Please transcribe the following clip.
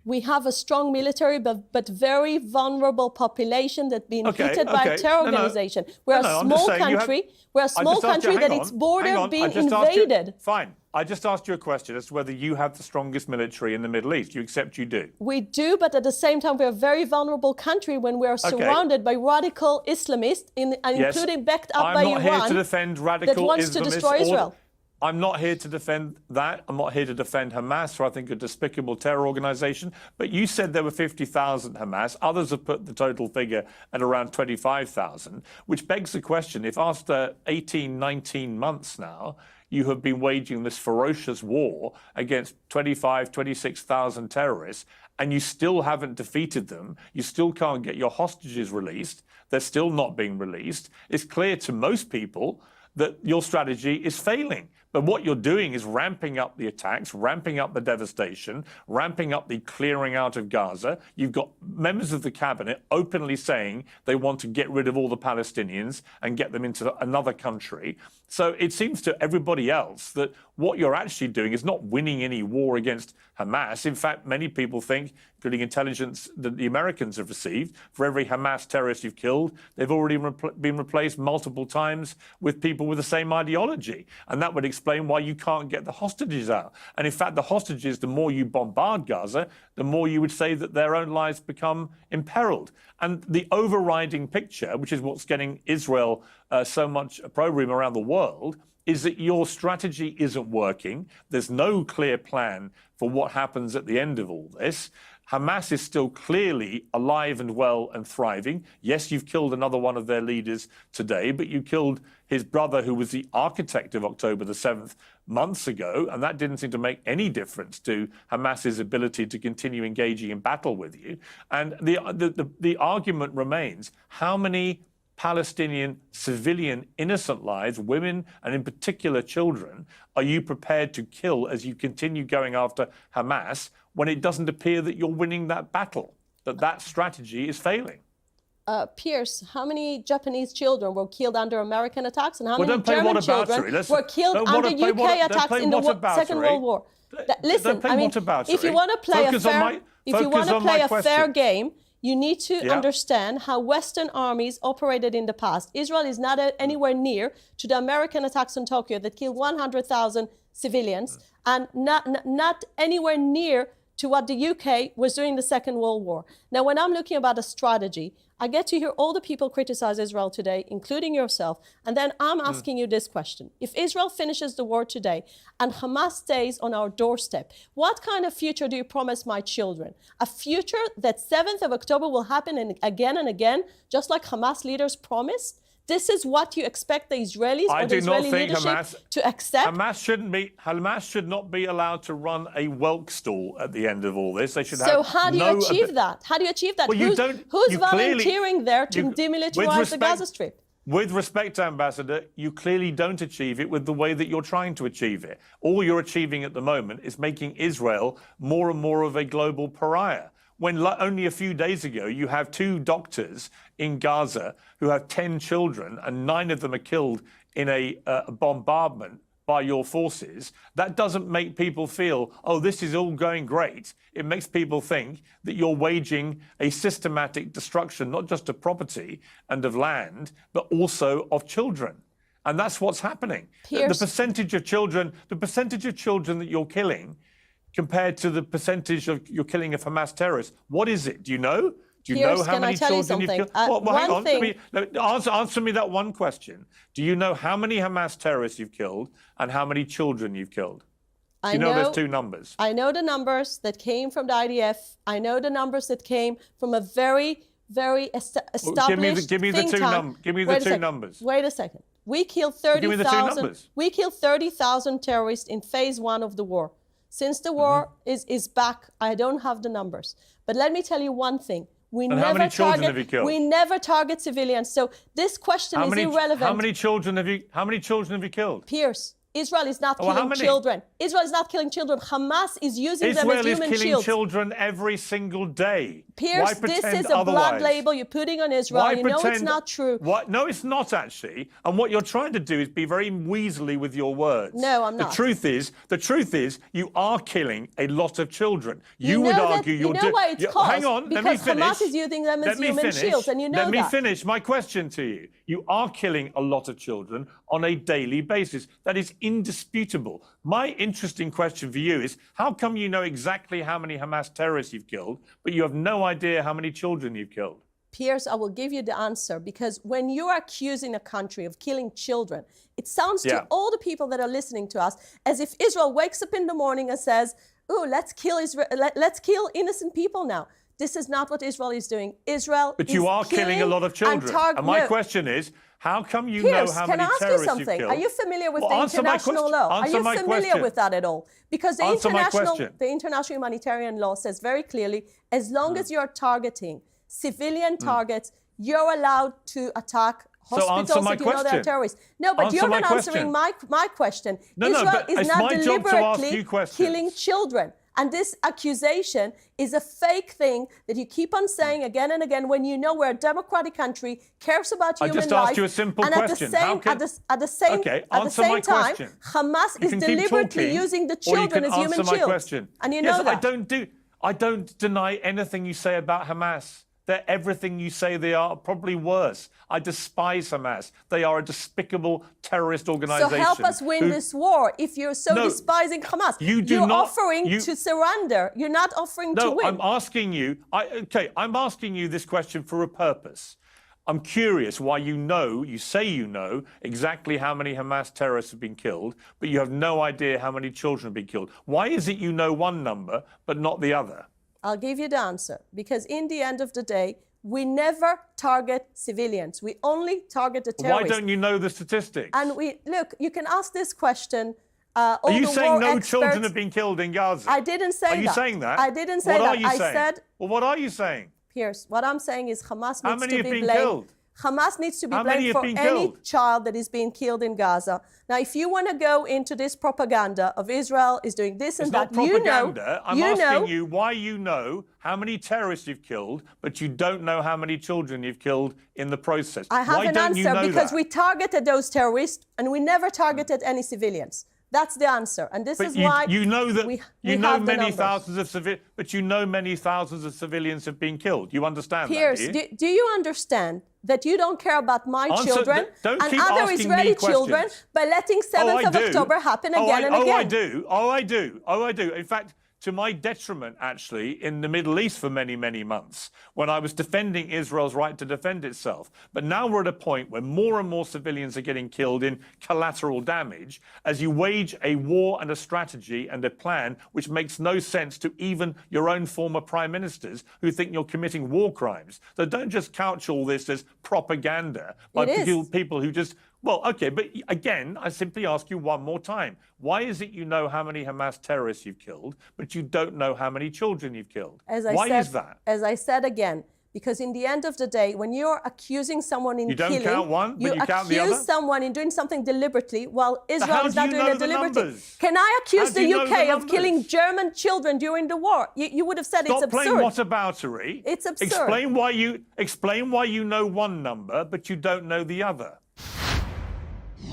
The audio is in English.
We have a strong military, but very vulnerable population that's been hit by a terror organization. We're a small country. We're a small country that its border being invaded. Fine. I just asked you a question as to whether you have the strongest military in the Middle East. You accept you do? We do, but at the same time, we're a very vulnerable country when we're surrounded by radical Islamists, including backed up by Iran, here to defend radical that wants to destroy Israel. I'm not here to defend that. I'm not here to defend Hamas, who I think are a despicable terror organization. But you said there were 50,000 Hamas. Others have put the total figure at around 25,000, which begs the question, if after 18, 19 months now, you have been waging this ferocious war against 25, 26,000 terrorists, and you still haven't defeated them, you still can't get your hostages released, they're still not being released, it's clear to most people that your strategy is failing. But what you're doing is ramping up the attacks, ramping up the devastation, ramping up the clearing out of Gaza. You've got members of the cabinet openly saying they want to get rid of all the Palestinians and get them into another country. So it seems to everybody else that what you're actually doing is not winning any war against Hamas. In fact, many people think, including intelligence that the Americans have received, for every Hamas terrorist you've killed, they've already been replaced multiple times with people with the same ideology. And that would explain why you can't get the hostages out. And in fact, the hostages, the more you bombard Gaza, the more you would say that their own lives become imperiled. And the overriding picture, which is what's getting Israel so much opprobrium around the world, is that your strategy isn't working. There's no clear plan for what happens at the end of all this. Hamas is still clearly alive and well and thriving. Yes, you've killed another one of their leaders today, but you killed his brother, who was the architect of October the 7th, months ago, and that didn't seem to make any difference to Hamas's ability to continue engaging in battle with you. And the argument remains, how many Palestinian civilian innocent lives, women and in particular children, are you prepared to kill as you continue going after Hamas when it doesn't appear that you're winning that battle, that strategy is failing? Pierce, how many Japanese children were killed under American attacks, and how many German children were killed under UK attacks in the Second World War? Listen, I mean, if you want to play a fair game, you need to understand how Western armies operated in the past. Israel is not anywhere near to the American attacks on Tokyo that killed 100,000 civilians, and not anywhere near to what the UK was doing in the Second World War. Now, when I'm looking about a strategy, I get to hear all the people criticize Israel today, including yourself, and then I'm asking you this question. If Israel finishes the war today and Hamas stays on our doorstep, what kind of future do you promise my children? A future that 7th of October will happen and again, just like Hamas leaders promised? This is what you expect the Israelis or the Israeli leadership to accept? Hamas should not be allowed to run a Welk stall at the end of all this. They should So how do you achieve that? How do you achieve that? Well, who's volunteering there to demilitarize the Gaza Strip? With respect, Ambassador, you clearly don't achieve it with the way that you're trying to achieve it. All you're achieving at the moment is making Israel more and more of a global pariah. When only a few days ago, you have 2 doctors in Gaza who have 10 children and 9 of them are killed in a bombardment by your forces. That doesn't make people feel, oh, this is all going great. It makes people think that you're waging a systematic destruction, not just of property and of land, but also of children. And that's what's happening. The percentage of children that you're killing compared to the percentage of you're killing of Hamas terrorists, what is it? Do you know? Do you know how many children you've killed? Hang on. Answer me that one question. Do you know how many Hamas terrorists you've killed and how many children you've killed? Do you know those 2 numbers? I know the numbers that came from the IDF. I know the numbers that came from a very, very established Give me the two numbers. Wait a second. We killed 30,000. We killed 30,000 terrorists in phase 1 of the war. Since the war is back, I don't have the numbers. But let me tell you one thing. How many children have you killed? We never target civilians. So this question is irrelevant. How many children have you killed? Pierce, Israel is not killing children. Israel is not killing children. Hamas is using them as human shields. Israel is killing children every single day. Pierce, this is a blood label you're putting on Israel. You know it's not true. No, it's not actually. And what you're trying to do is be very weaselly with your words. No, I'm not. The truth is, you are killing a lot of children. You would argue you're doing. You know why it's caused? Hang on, let me finish. Hamas is using them as human shields, and you know that. Let me finish my question to you. You are killing a lot of children on a daily basis. That is indisputable. My interesting question for you is, how come you know exactly how many Hamas terrorists you've killed, but you have no idea how many children you've killed? Piers, I will give you the answer, because when you are accusing a country of killing children, it sounds to all the people that are listening to us as if Israel wakes up in the morning and says, "Oh, let's kill innocent people now." This is not what Israel is doing. But you are killing a lot of children. And my question is, how come you know how many terrorists you've killed? Are you familiar with the international law? Are you familiar with that at all? Because the international humanitarian law says very clearly, as long as you're targeting civilian targets, you're allowed to attack hospitals that you know they're terrorists. No, but you're not answering my question. Israel is not deliberately killing children. And this accusation is a fake thing that you keep on saying again and again when you know we're a democratic country, cares about human life. I just asked you a simple question. At the same time, Hamas is deliberately using the children as human shields. And you know that. I don't deny anything you say about Hamas. They're everything you say they are, probably worse. I despise Hamas. They are a despicable terrorist organization. So help us win this war if you're so despising Hamas. You're offering to surrender. You're not offering to win. No, I'm asking you, I'm asking you this question for a purpose. I'm curious why you say you know exactly how many Hamas terrorists have been killed, but you have no idea how many children have been killed. Why is it you know one number, but not the other? I'll give you the answer. Because in the end of the day, we never target civilians. We only target the terrorists. Why don't you know the statistics? And look, you can ask this question. Are you saying no children have been killed in Gaza? I didn't say that. Are you saying that? I didn't say that. What are you saying? Well, what are you saying? Pierce, what I'm saying is Hamas needs to be blamed. Hamas needs to be blamed for any child that is being killed in Gaza. Now, if you want to go into this propaganda of Israel is doing this and that, you know... I'm asking you why you know how many terrorists you've killed, but you don't know how many children you've killed in the process. I have an answer because we targeted those terrorists and we never targeted any civilians. That's the answer, and this is why you know that you know many thousands of civilians, but you know many thousands of civilians have been killed. You understand Piers, that? Do you understand that you don't care about my children and other Israeli children by letting 7th of October happen again and again? Oh, I do. In fact, to my detriment, actually, in the Middle East for many, many months, when I was defending Israel's right to defend itself. But now we're at a point where more and more civilians are getting killed in collateral damage as you wage a war and a strategy and a plan which makes no sense to even your own former prime ministers who think you're committing war crimes. So don't just couch all this as propaganda by people who just... Well, OK, but again, I simply ask you one more time. Why is it you know how many Hamas terrorists you've killed, but you don't know how many children you've killed? Why is that? As I said again, because in the end of the day, when you're accusing someone in killing... You don't count one, but you count the other? You accuse someone in doing something deliberately while Israel is not doing it deliberately. Can I accuse the UK of killing German children during the war? You would have said it's absurd. Stop playing whataboutery. It's absurd. Explain why you know one number, but you don't know the other.